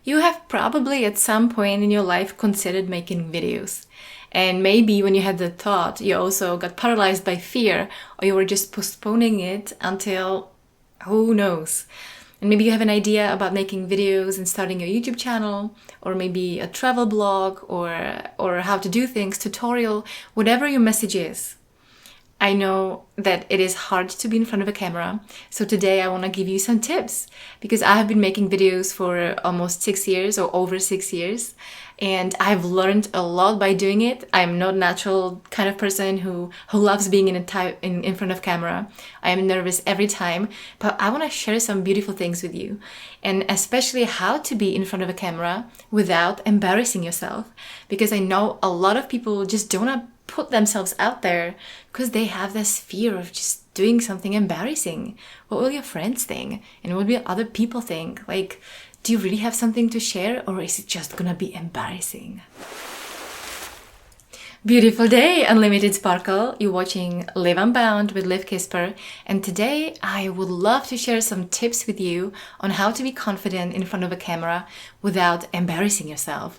You have probably at some point in your life considered making videos. And maybe when you had the thought, you also got paralyzed by fear, or you were just postponing it until who knows. And maybe you have an idea about making videos and starting a YouTube channel, or maybe a travel blog, or how to do things, tutorial, whatever your message is. I know that it is hard to be in front of a camera, so today I want to give you some tips because I have been making videos for almost 6 years or over 6 years, and I've learned a lot by doing it. I'm not a natural kind of person who loves being in front of camera. I am nervous every time, but I want to share some beautiful things with you, and especially how to be in front of a camera without embarrassing yourself, because I know a lot of people just don't want to put themselves out there because they have this fear of just doing something embarrassing. What will your friends think? And what will other people think? Like, do you really have something to share, or is it just gonna be embarrassing? Beautiful day, unlimited sparkle. You're watching Live Unbound with Liv Kissper, and today I would love to share some tips with you on how to be confident in front of a camera without embarrassing yourself.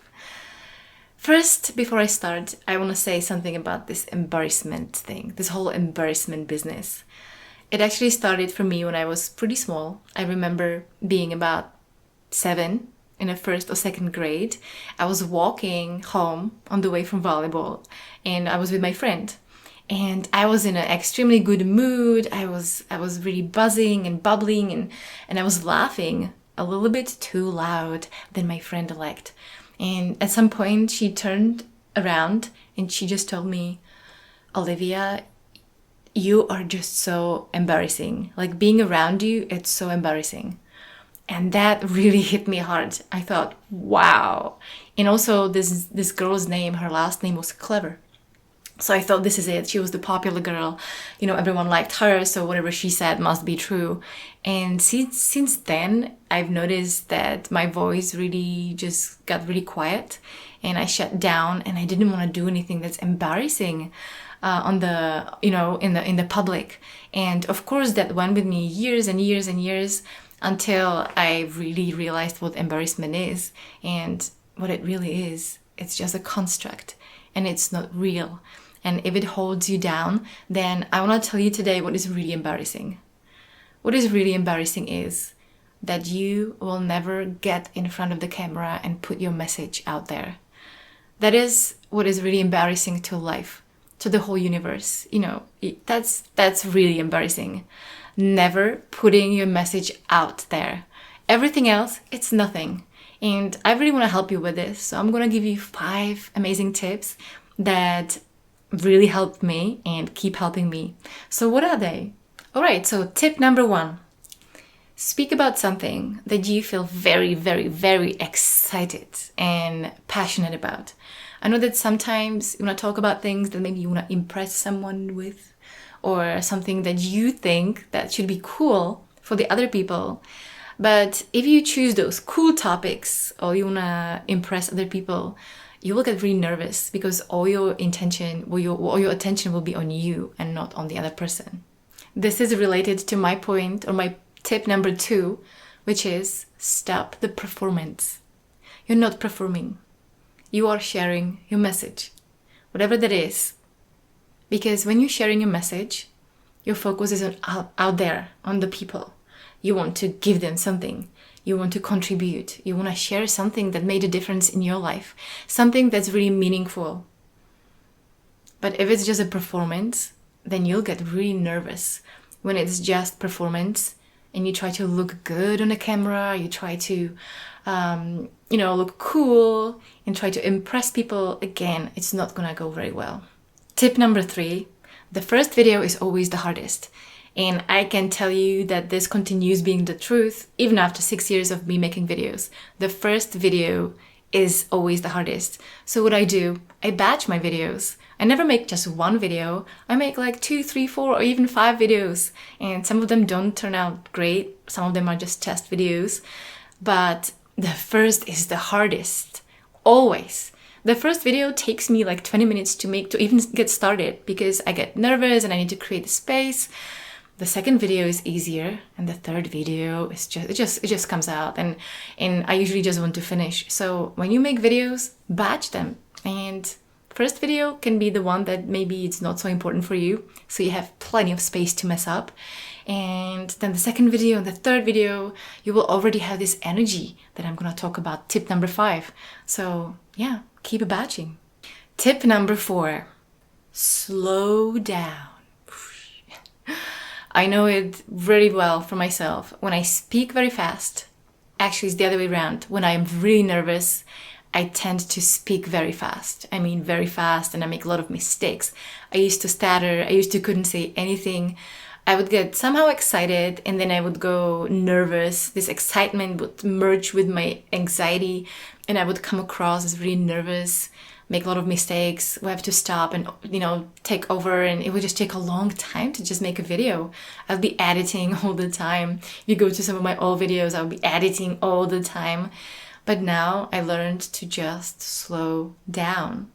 First, before I start, I want to say something about this embarrassment thing, this whole embarrassment business. It actually started for me when I was pretty small. I remember being about 7 in the first or second grade. I was walking home on the way from volleyball, and I was with my friend. And I was in an extremely good mood. I was really buzzing and bubbling, and I was laughing a little bit too loud than my friend-elect. And at some point she turned around and she just told me, "Olivia, you are just so embarrassing. Like, being around you, it's so embarrassing." And that really hit me hard. I thought, wow. And also this girl's name, her last name was Clever. So I thought, this is it. She was the popular girl. You know, everyone liked her, so whatever she said must be true. And since then, I've noticed that my voice really just got really quiet, and I shut down, and I didn't want to do anything that's embarrassing in the public. And of course, that went with me years and years and years until I really realized what embarrassment is, and what it really is. It's just a construct, and it's not real. And if it holds you down, then I want to tell you today what is really embarrassing. What is really embarrassing is that you will never get in front of the camera and put your message out there. That is what is really embarrassing to life, to the whole universe. You know, that's really embarrassing. Never putting your message out there. Everything else, it's nothing. And I really want to help you with this. So I'm going to give you 5 amazing tips that really helped me and keep helping me. So what are they? All right, so tip number 1. Speak about something that you feel very, very, very excited and passionate about. I know that sometimes you want to talk about things that maybe you want to impress someone with, or something that you think that should be cool for the other people. But if you choose those cool topics, or you want to impress other people, you will get really nervous because all your attention will be on you and not on the other person. This is related to my point, or my tip number 2, which is stop the performance. You're not performing. You are sharing your message, whatever that is. Because when you're sharing your message, your focus is out there, on the people. You want to give them something. You want to contribute. You want to share something that made a difference in your life. Something that's really meaningful. But if it's just a performance, then you'll get really nervous when it's just performance and you try to look good on the camera. You try to, look cool and try to impress people. Again, it's not going to go very well. Tip number 3, the first video is always the hardest. And I can tell you that this continues being the truth even after 6 years of me making videos. The first video is always the hardest. So what I do, I batch my videos. I never make just one video. I make like 2, 3, 4, or even 5 videos. And some of them don't turn out great. Some of them are just test videos. But the first is the hardest. Always. The first video takes me like 20 minutes to even get started because I get nervous and I need to create a space. The second video is easier, and the third video is it just comes out, and I usually just want to finish. So when you make videos, batch them, and first video can be the one that maybe it's not so important for you, so you have plenty of space to mess up. And then the second video and the third video, you will already have this energy that I'm gonna talk about. Tip number 5. So yeah, keep batching. Tip number 4, slow down. I know it very well for myself. When I speak very fast, actually it's the other way around. When I'm really nervous, I tend to speak very fast. I mean very fast, and I make a lot of mistakes. I used to stutter, I used to couldn't say anything. I would get somehow excited, and then I would go nervous. This excitement would merge with my anxiety, and I would come across as really nervous, make a lot of mistakes, we have to stop and, take over, and it would just take a long time to just make a video. I'll be editing all the time. If you go to some of my old videos, I'll be editing all the time. But now I learned to just slow down.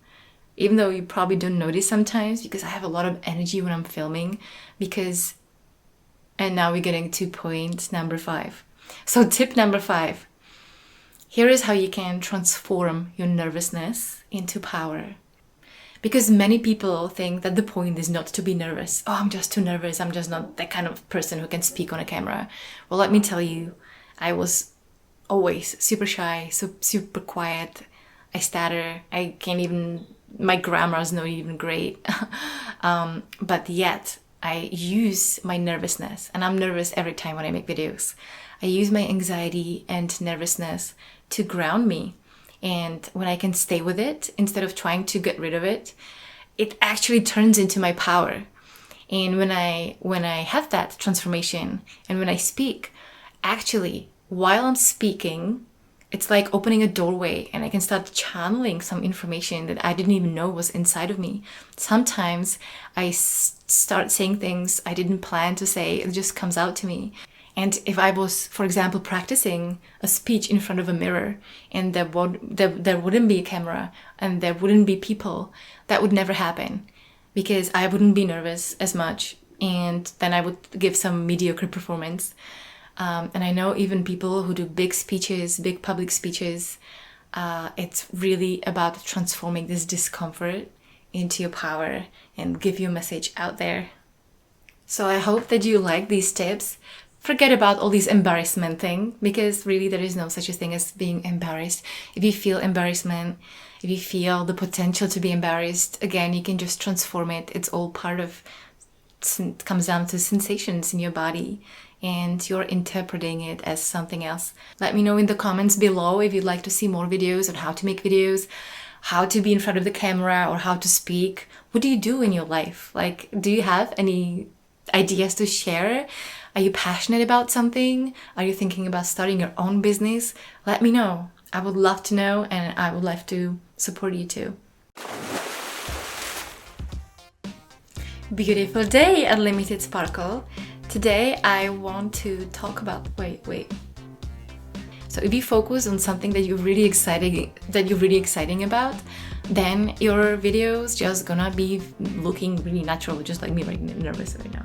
Even though you probably don't notice sometimes, because I have a lot of energy when I'm filming, and now we're getting to point number 5. So tip number 5. Here is how you can transform your nervousness into power. Because many people think that the point is not to be nervous. Oh, I'm just too nervous. I'm just not that kind of person who can speak on a camera. Well, let me tell you, I was always super shy, super quiet. I stutter. I can't even, my grammar is not even great. But yet I use my nervousness, and I'm nervous every time when I make videos. I use my anxiety and nervousness to ground me. And when I can stay with it, instead of trying to get rid of it, it actually turns into my power. And when I have that transformation, and when I speak, actually, while I'm speaking, it's like opening a doorway, and I can start channeling some information that I didn't even know was inside of me. Sometimes I start saying things I didn't plan to say. It just comes out to me. And if I was, for example, practicing a speech in front of a mirror, and there wouldn't be a camera and there wouldn't be people, that would never happen, because I wouldn't be nervous as much, and then I would give some mediocre performance. And I know even people who do big speeches, big public speeches, it's really about transforming this discomfort into your power and give your message out there. So I hope that you like these tips. Forget about all these embarrassment thing, because really there is no such a thing as being embarrassed. If you feel embarrassment, if you feel the potential to be embarrassed, again, you can just transform it. It's all part of, it comes down to sensations in your body, and you're interpreting it as something else. Let me know in the comments below if you'd like to see more videos on how to make videos, how to be in front of the camera, or how to speak. What do you do in your life? Like, do you have any ideas to share? Are you passionate about something? Are you thinking about starting your own business? Let me know. I would love to know, and I would love to support you too. Beautiful day, Unlimited Sparkle. Today I want to talk about, wait. So if you focus on something that you're really exciting about, then your video's just gonna be looking really natural, just like me right nervous right now.